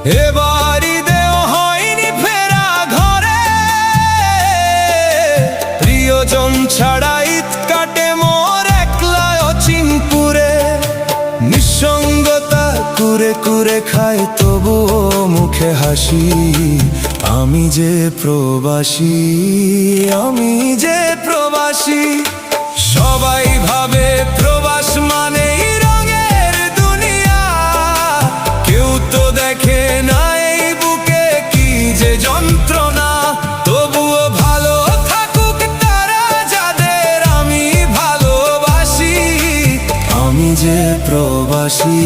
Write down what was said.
এবার ঈদেও হয়নি ফেরা ঘরে, প্রিয়জন ছাড়া ঈদ কাটে মোর একলা অচিনপুরে। নিঃসঙ্গতা কুরে কুরে খায় তবুও মুখে হাসি, আমি যে প্রবাসী, আমি যে প্রবাসী। সবাই ভাবে প্রবাস মানেই রঙের দুনিয়া, কেউ তো দেখে না এই বুকে কি যে যন্ত্রণা। তবুও ভালো থাকুক তারা যাদের আমি ভালোবাসি, আমি যে প্রবাসী।